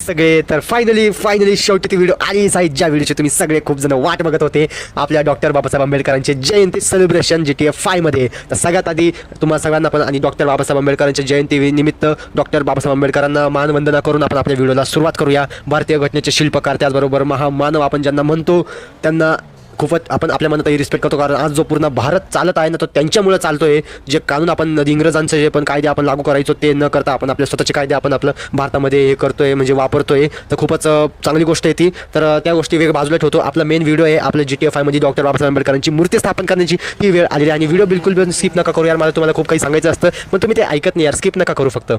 सगळे. तर फायनली शेवटी ती व्हिडिओ आलीच आहे, ज्या व्हिडिओची तुम्ही सगळे खूप जण वाट बघत होते. आपल्या डॉक्टर बाबासाहेब आंबेडकरांचे जयंती सेलिब्रेशन GTA 5 मध्ये. तर सगळ्यात आधी तुम्हाला सगळ्यांना पण आणि डॉक्टर बाबासाहेब आंबेडकरांच्या जयंती निमित्त डॉक्टर बाबासाहेब आंबेडकरांना मानवंदना करून आपण आपल्या व्हिडिओला सुरुवात करूया. भारतीय घटनेचे शिल्पकार त्याचबरोबर महामानव आपण ज्यांना म्हणतो त्यांना खूपच आपण आपल्या मनातही रिस्पेक्ट करतो, कारण आज जो पूर्ण भारत चालत आहे ना तो त्यांच्यामुळे चालतोय. जे कानून आपण इंग्रजांचे जे पण कायदे आपण लागू करायचो ते न करता आपण आपले स्वतःचे कायदे आपण आपलं भारतामध्ये हे करतोय, म्हणजे वापरतोय. तर खूपच चांगली गोष्ट आहे ती. तर त्या गोष्टी वेग बाजूला ठेवतो. आपला मेन व्हिडिओ आहे आपल्या GTA 5 मध्ये डॉक्टर बाबासाहेब आंबेडकरांची मूर्ती स्थापन करण्याची ही वेळ आलेली आहे. आणि व्हिडिओ बिलकुल स्किप नका करू यार, मला तुम्हाला खूप काही सांगायचं असतं पण तुम्ही ते ऐकत नाही यार, स्किप नका करू फक्त.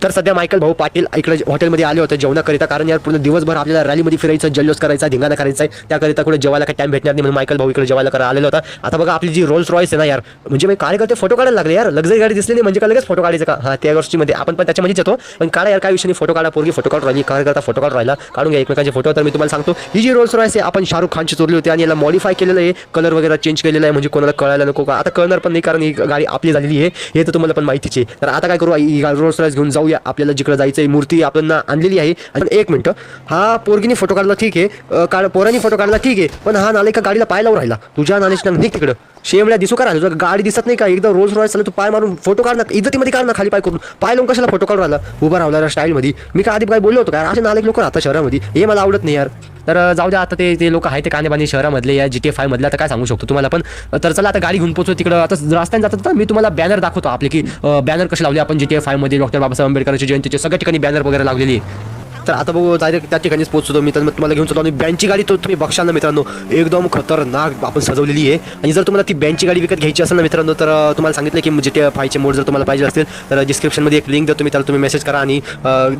तर सध्या मायकल भाऊ पाटील इकडे हॉटेलमध्ये आले होते जेवणाकरिता, कारण यार पूर्ण दिवसभर आपल्याला रॅलीमध्ये फिरायचं, जल्लोष करायचा, धिंगाणा करायचा आहे. त्याकरिता कुठे जेवायला काही टाइम भेटणार नाही म्हणून मायकल भाऊ इकडे जेवायला करा आलेला होता. आता बघा आपली जी रोल्स रॉयस आहे ना यार, म्हणजे मी कार्यकर्ते फोटो काढायला लागले यार. लक्झरी गाडी दिसली नाही म्हणजे काय लगेच फोटो काढायचं का? हा त्या गोष्टीमध्ये आपण पण त्याच्यामध्येच येतो. पण काढा यार, काय विषय नाही, फोटो काढा. पोरगी फोटो काढून राहिली, कार्यकर्ता फोटो काढून राहिला, काढून घ्या एकमेकांचे फोटो. तर मी तुम्हाला सांगतो ही जी रोल्स रॉयस आहे आपण शाहरुख खानची चोरली होती आणि याला मॉडिफाय केलेलं आहे, कलर वगैरे चेंज केलेला आहे, म्हणजे कोणाला कळायला नको का. आता कळणार पण नाही कारण ही गाडी आपली झालेली आहे हे तर तुम्हाला पण माहितीच आहे. तर आता काय करू, ही रोल्स रॉयस घेऊन जाऊया. आपल्याला जिकडे जायचं मूर्ती आपण आणलेली आहे. आणि एक मिनिट, हा पोरगीने फोटो काढला ठीक आहे, पोरांनी फोटो काढला ठीक आहे, पण हा नाले का गाडीला पाय लावून राहिला. तुझ्या नालेच निघ तिकडं, शेमल्या दिसू का राहिला, गाडी दिसत नाही का? एकदम रोल्स रॉयस चालू, तू पाय मारून फोटो काढ ना, इज्जतीमध्ये काढ ना, खाली पाय करून पाय लावून कशाला फोटो काढून राहिला उभा राहिला स्टाईलमध्ये. मी काय आधी काय बोललो होतो का असे नाले लोक राहतात शहरामध्ये, हे मला आवडत नाही यार. तर जाऊ द्या, आता ते लोक आहेत ते कानेबानी शहरामधले या GTA 5 मधले, आता काय सांगू शकतो तुम्हाला पण. तर चला आता गाडी घेऊन पोहोचू तिकडं. आता रस्त्याने जातात तर मी तुम्हाला बॅनर दाखवतो आपले, की बॅनर कसे लावले आपण GTA 5 मध्ये डॉक्टर बाबासाहेब आंबेडकरांच्या जयंतीचे सगळ्या ठिकाणी बॅनर वगैरे लावलेली आहे. तर आता बघू डायरेक्ट त्या ठिकाणीच पोहोचतो मी. तर तुम्हाला घेऊन चलो आणि बँकची गाडी तो तुम्ही बघशाल ना मित्रांनो, एकदम खतरनाक आपण सजवलेली आहे. आणि जर तुम्हाला ती बँकची गाडी विकत घ्यायची असेल ना मित्रांनो, तर तुम्हाला सांगितलं की GTA 5चे मोड जर तुम्हाला पाहिजे असतील तर डिस्क्रिप्शनमध्ये एक लिंक देतो मी, त्याला तुम्ही मेसेज करा आणि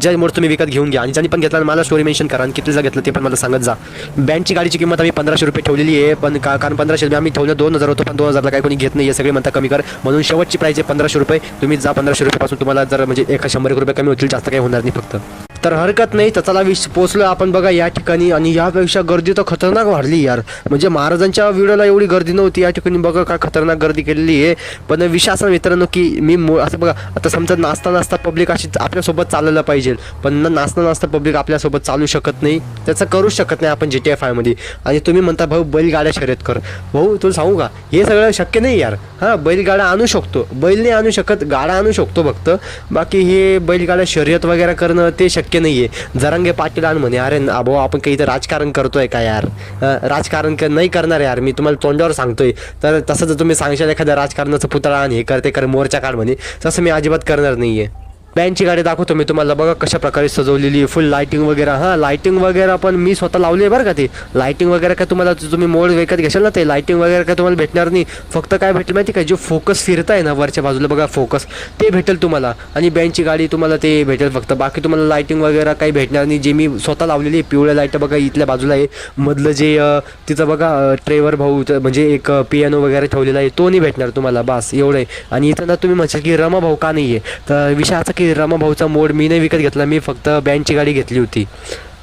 जे मोड तुम्ही विकत घेऊन घ्या. आणि ज्यांनी पण घेतला मला स्टोरी मेन्शन करा आणि कितीला घेतलं ते पण मला सांगत जा. बँकची गाडीची किंमत आम्ही 1500 रुपये ठेवलेली आहे, पण कारण 1500 आम्ही ठेवलं 2000 होतो, पण 2000ला काही कोणी घेत नाही आहे, सगळे म्हणता कमी कर, म्हणून शेवटची प्राईस आहे 1500 रुपये. तुम्ही जा 1500 रुपयापासून तुम्हाला जर म्हणजे 100 रुपये कमी होतील, जास्त काही होणार नाही फक्त. तर हरकत नाही. तर चला पोचलो आपण बघा या ठिकाणी. आणि यापेक्षा गर्दी तर खतरनाक वाढली यार, म्हणजे महाराजांच्या व्हिडिओला एवढी गर्दी नव्हती, या ठिकाणी बघा काय खतरनाक गर्दी केलेली आहे. पण विषय असा मित्रांनो की मी असं बघा, आता समजा नाचता पब्लिक अशी आपल्यासोबत चालायला पाहिजे, पण नाचता पब्लिक आपल्यासोबत चालू शकत नाही, त्याचं करूच शकत नाही आपण GTA 5 मध्ये. आणि तुम्ही म्हणता भाऊ बैलगाड्या शर्यत कर, भाऊ तुला सांगू का हे सगळं शक्य नाही यार. हां बैलगाड्या आणू शकतो, बैल नाही आणू शकत, गाड्या आणू शकतो फक्त, बाकी हे बैलगाड्या शर्यत वगैरे करणं ते शक्य नाही आहे. जरांगे पाटील आणि म्हणे अरे भाऊ आपण काही इथं राजकारण करतोय का यार, राजकारण नाही करणार यार, मी तुम्हाला तोंडावर सांगतोय. तर तसं जर तुम्ही सांगशाल एखाद्या राजकारणाचं पुतळा आणि हे करते कर मोर्चा काढ म्हणे, तसं मी अजिबात करणार नाही आहे. बँकची गाडी दाखवतो मी तुम्हाला, बघा कशा प्रकारे सजवलेली आहे, फुल लाईटिंग वगैरे. हां लाईटिंग वगैरे पण मी स्वतः लावली आहे बरं का. ते लाईटिंग वगैरे काय तुम्हाला तुम्ही मोड विकत घेशाल ना ते लाईटिंग वगैरे काय तुम्हाला भेटणार नाही. फक्त काय भेटेल माहिती काय, जो फोकस फिरत आहे ना वरच्या बाजूला बघा फोकस, ते भेटेल तुम्हाला. आणि बँकची गाडी तुम्हाला ते भेटेल फक्त, बाकी तुम्हाला लाईटिंग वगैरे काही भेटणार नाही. जे मी स्वतः लावलेली आहे पिवळ्या लाईट बघा इथल्या बाजूला आहे, मधलं जे तिथं बघा ट्रेवर भाऊ म्हणजे एक पियानो वगैरे ठेवलेला आहे तो नाही भेटणार तुम्हाला, बस एवढं आहे. आणि इथं ना तुम्ही म्हणशाल की रमा भाऊ का नाही आहे, तर विषय असा की रमा भाऊचा मोड मी नाही विकत घेतला, मी फक्त बँकची गाडी घेतली होती.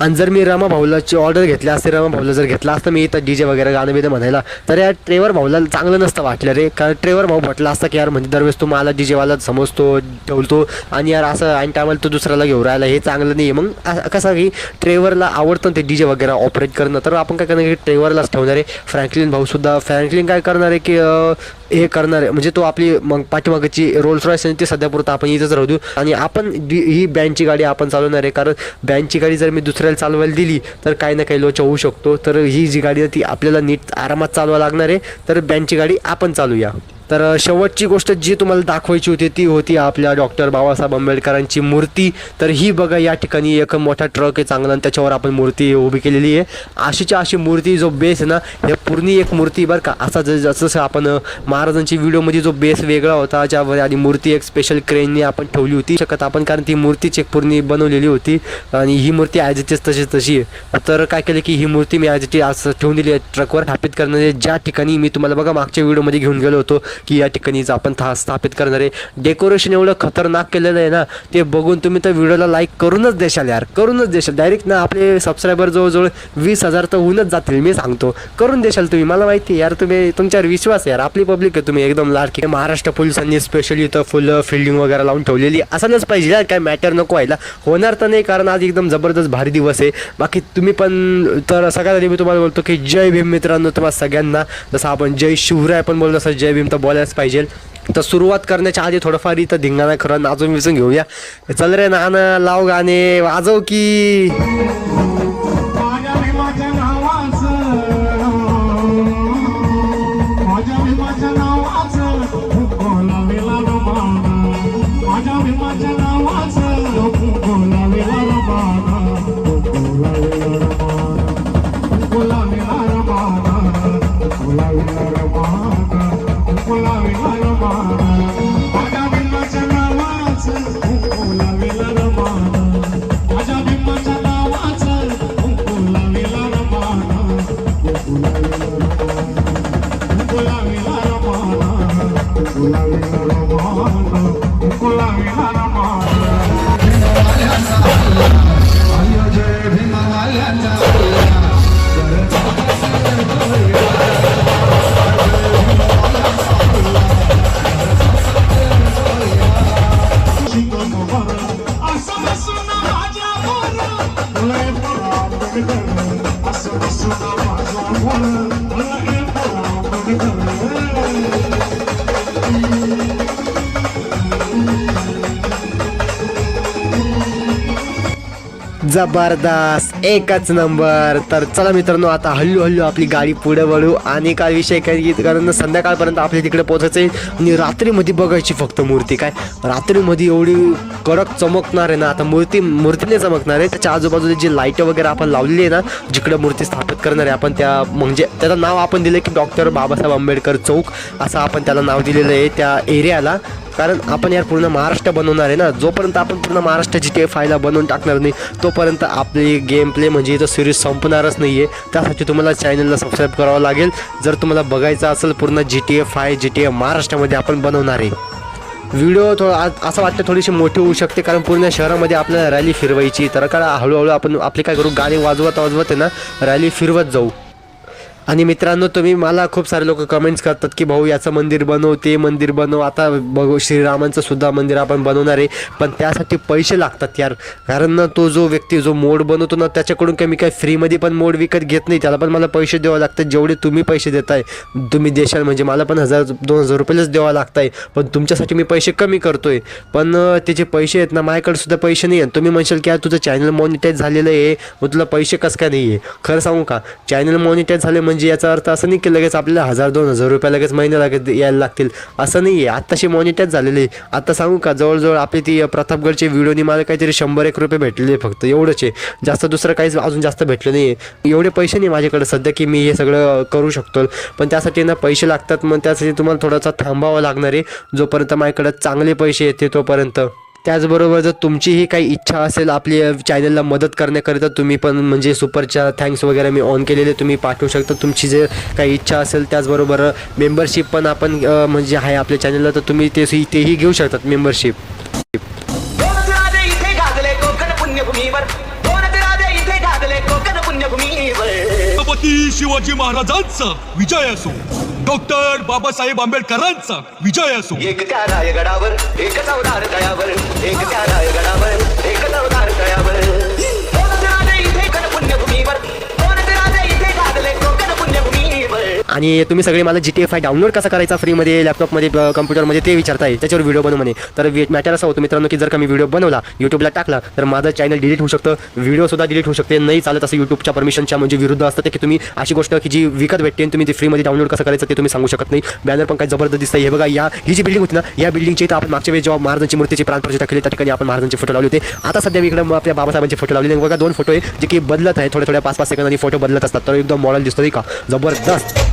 आणि जर मी रमा भाऊलाची ऑर्डर घेतली असते, रमा भाऊला जर घेतला असतं मी इथं DJ वगैरे गाणं बिणं म्हणायला, तर या ट्रेवर भाऊला चांगलं नसतं वाटलं रे. कारण ट्रेवर भाऊ म्हटलं असतं की यार म्हणजे दरवेळेस तू मला DJवाला समजतो ठेवतो आणि यार असं ऐन टायमाला तो दुसऱ्याला घेऊन राहिला, हे चांगलं नाही आहे. मग कसं की ट्रेवरला आवडतं ते DJ वगैरे ऑपरेट करणं, तर आपण काय करणार की ट्रेवरलाच ठेवणार आहे. फ्रँकलिन भाऊसुद्धा फ्रँकलिन काय करणार आहे की हे करणार आहे, म्हणजे तो आपली मग पाठीमागची रोल्स रॉयस ते सध्यापुरतं आपण इथंच राहू देऊ आणि आपण ही बँकची गाडी आपण चालवणार आहे. कारण बँकची गाडी जर मी दुसऱ्याला चालवायला दिली तर काही ना काही लोचा होऊ शकतो. तर ही जी गाडी आहे ती आपल्याला नीट आरामात चालवायला लागणार आहे, तर बँकची गाडी आपण चालूया. तर शेवटची गोष्ट जी तुम्हाला दाखवायची होती ती होती आपल्या डॉक्टर बाबासाहेब आंबेडकरांची मूर्ती. तर ही बघा या ठिकाणी एक मोठा ट्रक आहे चांगला आणि त्याच्यावर आपण मूर्ती उभी केलेली आहे. अशीच्या अशी मूर्ती जो बेस आहे ना हे पूर्ण एक मूर्ती बरं का. असा जसं आपण महाराजांची व्हिडिओमध्ये जो बेस वेगळा होता ज्यावर आणि मूर्ती एक स्पेशल क्रेनने आपण ठेवली होती शकत आपण, कारण ती मूर्तीच एक पूर्ण बनवलेली होती आणि ही मूर्ती ॲज इट इज तशी आहे. तर काय केलं की ही मूर्ती मी ॲज इट इज असं ठेवून दिली आहे ट्रकवर स्थापित करण्याचे, ज्या ठिकाणी मी तुम्हाला बघा मागच्या व्हिडिओमध्ये घेऊन गेलो होतो की या ठिकाणी आपण स्थापित करणार आहे. डेकोरेशन एवढं खतरनाक केलेलं आहे ना, ते बघून तुम्ही तर व्हिडिओला लाईक करूनच देशाल यार, करूनच देशाल डायरेक्ट ना. आपले सबस्क्रायबर जवळजवळ 20,000 तर होऊनच जातील, मी सांगतो. करून देशाल तुम्ही, मला माहिती आहे यार, तुम्ही तुमच्यावर विश्वास आहे यार. आपली पब्लिक आहे, तुम्ही एकदम लाडकी. महाराष्ट्र पोलिसांनी स्पेशली इथं फुल फिल्डिंग वगैरे लावून ठेवलेली असायलाच पाहिजे यार, काय मॅटर नको व्हायला. होणार तर नाही, कारण आज एकदम जबरदस्त भारी दिवस आहे. बाकी तुम्ही पण तर सगळ्यात आधी मी तुम्हाला बोलतो की जय भीम मित्रांनो, तुम्हाला सगळ्यांना. जसं आपण जय शिवराय पण बोलतो तसं जय भीम तर बोलायलाच पाहिजे. तर सुरुवात करण्याच्या आधी थोडंफार इथं धिंगाणा खरं नाचून विचून घेऊया. चल रे नाना, लाव गाणे, वाजव की. जबरदस्त, एकच नंबर. तर चला मित्रांनो, आता हळूहळू आपली गाडी पुढे वळू. आणि काय विषय काय की, कारण संध्याकाळपर्यंत आपल्या तिकडे पोहोचायचं आहे आणि रात्रीमध्ये बघायची फक्त मूर्ती. काय रात्रीमध्ये एवढी कडक चमकणार आहे ना. आता मूर्तीने चमकणार आहे, त्याच्या आजूबाजूला जी लाईट वगैरे आपण लावलेली आहे ना, जिकडे मूर्ती स्थापित करणार आहे आपण, त्या म्हणजे त्याचं नाव आपण दिलं की डॉक्टर बाबासाहेब आंबेडकर चौक, असं आपण त्याला नाव दिलेलं आहे त्या एरियाला. कारण आपण यार पूर्ण महाराष्ट्र बनवणार आहे ना. जोपर्यंत आपण पूर्ण महाराष्ट्र GTA 5 ला बनवून टाकणार नाही, तोपर्यंत आपली गेम प्ले म्हणजे इथं सिरीज संपणारच नाही आहे. त्यासाठी तुम्हाला चॅनलला सबस्क्राईब करावं लागेल, जर तुम्हाला बघायचं असेल पूर्ण GTA 5 GTA महाराष्ट्रामध्ये आपण बनवणार आहे. व्हिडिओ असं वाटतं थोडीशी मोठी होऊ शकते, कारण पूर्ण शहरामध्ये आपल्याला रॅली फिरवायची. तर का हळूहळू आपण आपले काय करू, गाणे वाजवत आहे ना, रॅली फिरवत जाऊ. आणि मित्रांनो, तुम्ही मला खूप सारे लोक कमेंट्स करतात की भाऊ याचं मंदिर बनव, ते मंदिर बनव. आता बघू, श्रीरामांचं सुद्धा मंदिर आपण बनवणार आहे, पण त्यासाठी पैसे लागतात यार. कारण ना, तो जो व्यक्ती जो मोड बनवतो ना, त्याच्याकडून काही मी काय फ्रीमध्ये पण मोड विकत घेत नाही, त्याला पण मला पैसे द्यावं लागतात. जेवढे तुम्ही पैसे देताय, तुम्ही देशाल म्हणजे मला पण 1,000-2,000 रुपयेच द्यावं लागताय. पण तुमच्यासाठी मी पैसे कमी करतोय, पण त्याचे पैसे आहेत ना, माझ्याकडे सुद्धा पैसे नाही आहेत. तुम्ही म्हणशाल की यार तुझं चॅनल मॉनिटाईज झालेलं आहे, मग तुला पैसे कसं काय नाही आहे. खरं सांगू का, चॅनल मॉनिटाईज झाले म्हणजे याचा अर्थ असं नाही की लगेच आपल्याला 1,000-2,000 रुपये लगेच महिन्याला यायला लागतील, असं नाही आहे. आत्ताशी मॉनिटाईज झालेली. आता सांगू का, जवळजवळ आपली ती प्रतापगडच्या व्हिडिओनी मला काहीतरी 100-1 रुपये भेटलेले फक्त, एवढंच आहे. जास्त दुसरं काहीच अजून जास्त भेटलं नाही आहे. एवढे पैसे नाही माझ्याकडे सध्या की मी हे सगळं करू शकतो, पण त्यासाठी ना पैसे लागतात. मग त्यासाठी तुम्हाला थोडासा थांबावं लागणार आहे, जोपर्यंत माझ्याकडे चांगले पैसे येते तोपर्यंत. त्याचबरोबर जर तुमचीही काही इच्छा असेल आपली चॅनलला मदत करण्याकरिता, तुम्ही पण म्हणजे सुपरच्या थँक्स वगैरे मी ऑन केलेले, तुम्ही पाठवू शकता तुमची जे काही इच्छा असेल. त्याचबरोबर मेंबरशिप पण आपण म्हणजे आहे आपल्या चॅनलला, तर तुम्ही तेही घेऊ शकतात मेंबरशिप. छत्रपती शिवाजी महाराजांचा विजय असो, डॉक्टर बाबासाहेब आंबेडकरांचा विजय असो. एक त्या रायगडावर एक चौदार तळ्यावर, एक त्या रायगडावर एक चौदार तळ्यावर, इथे पुण्यभूमीवर इथे गाजले कोकण पुण्यभूमीवर. आणि तुम्ही सगळे मला GTA 5 डाउनलोड कसा करायचा फ्रीमध्ये लॅपटॉपमध्ये कम्प्युटरमध्ये ते विचारताय, त्याच्यावर व्हिडिओ बनव म्हणे. तर मॅटर असं होतं मित्रांनो की जर का मी व्हिडिओ बनवला यूट्यूबला टाकला तर माझं चॅनल डिलीट होऊ शकतं, व्हिडिओसुद्धा डिलीट होऊ शकते. नाही चालत असं यूट्यूबच्या परमिशनच्या म्हणजे विरुद्ध असतं ते, की तुम्ही अशी गोष्ट की जी विकत भेटते तुम्ही ती फ्रीमध्ये डाउनलोड कसं करायचं ते तुम्ही सांगू शकत नाही. बॅनर पण काय जबरदस्त दिसतं. हे बघा, ही जी बिल्डिंग होती ना, या बिल्डिंगची इथं आपण मागच्या वेळी जेव्हा महाराजांची मूर्तीची प्राणप्रतिष्ठा केली त्या ठिकाणी आपण महाराजांचे फोटो लावले होते. आता सध्या इकडे आपल्या बाबासाहेबांचे फोटो लावलेले बघा, 2 फोटो आहे जे की बदलत आहे, थोड्या 5-5 सेकंदांनी फोटो बदलत असतात. तर एकदम मॉडेल दिसतो का, जबरदस्त.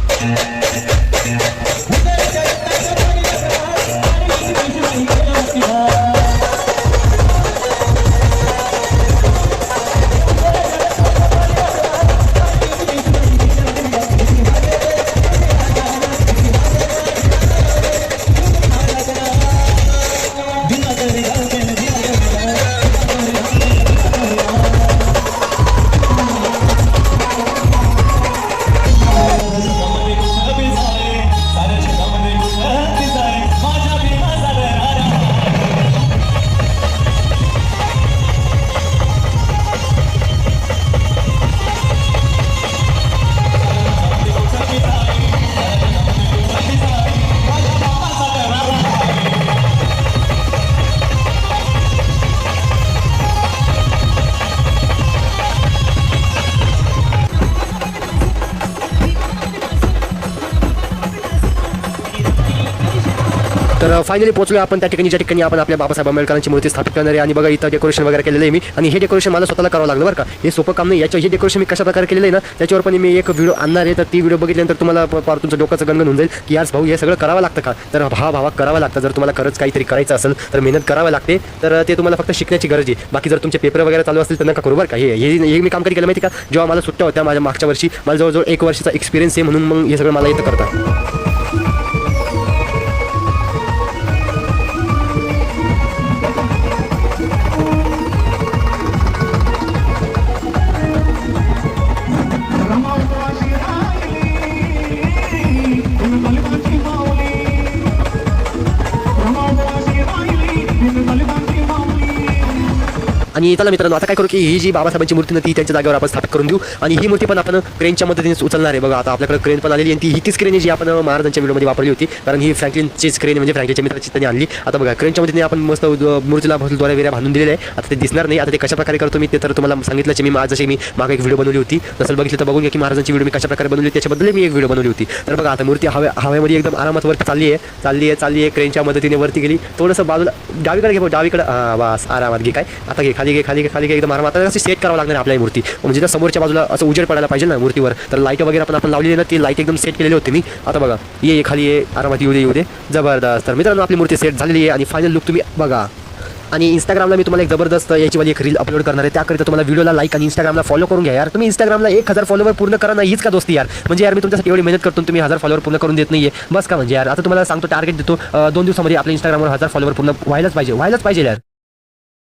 तर फायनली पोहोचलो आपण त्या ठिकाणी ज्या ठिकाणी आपण आपल्या बाबासाहेब आंबेडकरांची मूर्ती स्थापित करणार आहे. आणि बघा इथं डेकोरेशन वगैरे केलेलं आहे मी, आणि हे डेकोरेशन मला स्वतःला करावं लागलं बरं का. हे सोपं काम नाही. हे डेकोरेशन मी कशा प्रकारे केलेलं आहे ना, त्याच्यावर पण मी एक व्हिडिओ आणणार आहे. तर ती व्हिडिओ बघितल्यानंतर तुम्हाला फार तुमचं डोक्याचं गणगण होऊन जाईल की यार भाऊ हे सगळं करावं लागतं का. तर भावा करावं लागतं. जर तुम्हाला खरंच काहीतरी करायचं असेल तर मेहनत करावं लागते. तर ते तुम्हाला फक्त शिकण्याची गरज आहे. बाकी जर तुमचे पेपर वगैरे चालू असतील तर नका करू बरं का. हे मी काम कधी केलं माहिती का, जेव्हा मला सुट्ट्या होत्या माझ्या मागच्या वर्षी, मला जवळजवळ 1 वर्षाचा एक्सपिरियन्स आहे, म्हणून मग हे सगळं मला येतं करता. आणि चला मित्रांनो, आता काय करू की ही जी बाबासाहेबांची मूर्ती ना ती त्यांच्या जागेवर आपण स्थापित करून देऊ. आणि ही मूर्ती पण आपण क्रेनच्या मदतीने उचलणार आहे. बघा आता आपल्याकडे क्रेन पण आलेली, आणि हीच क्रेन आहे जी आपण महाराजांच्या व्हिडिओमध्ये वापरली होती, कारण ही फ्रँकलिनचीच क्रेन म्हणजे फ्रँकलिनच्या मित्राची त्यांनी आणली. आता बघा क्रेनच्या मदतीने आपण मस्त मूर्तीला दोऱ्या वेऱ्या बांधून दिलेले आहे. आता ते दिसणार नाही. आता ते कशा प्रकारे करतो मी ते तर तुम्हाला सांगितलंच. मी जशी मी मागे एक व्हिडिओ बनवली होती, नसेल बघितलं तर बघून घ्या की महाराजांची व्हिडिओ मी कशा प्रकारे बनवली त्याच्याबद्दल मी एक व्हिडिओ बनवली होती. तर बघा आता मूर्ती हवेमध्ये एकदम आरामात वरती चालली आहे. क्रेनच्या मदतीने वरती गेली. थोडंसं बाजूला डावीकडे घे, डावीकडे बस आरामात घे. काय आता घे, खाली घे एकदम आरामात. आता सेट करावं लागणार आपल्या मूर्ती, म्हणजे त्या समोरच्या बाजूला असं उजेड पडायला पाहिजे ना मूर्तीवर. तर लाईट वगैरे आपण लावलेली ना, ती लाईट एकदम सेट केलेली होती मी. आता बघा ये खाली ये, आरामात येऊ दे जबरदस्त. तर मित्रांनो आपली मूर्ती सेट झालेली आहे, आणि फायनल लुक तुम्ही बघा. आणि इंस्टाग्रामला मी तुम्हाला एक जबरदस्त याचीवाली एक रील अपलोड करणार आहे. त्याकरिता तुम्हाला व्हिडिओला लाईक आणि इंस्टाग्रामला फॉलो करून घ्या यार. तुम्ही इंस्टाग्रामला 1000 फॉलोवर पूर्ण करा ना, हीच का दोस्ती यार. म्हणजे यार मी तुमच्यासाठी एवढी मेहनत करतो, तुम्ही 1000 फॉलोवर पूर्ण करून देत नाहीये बस का. म्हणजे यार आता तुम्हाला सांगतो टार्गेट देतो, 2 दिवसामध्ये आपल्या इंस्टाग्रामवर 1000 फॉलोवर पूर्ण व्हायलाच पाहिजे यार.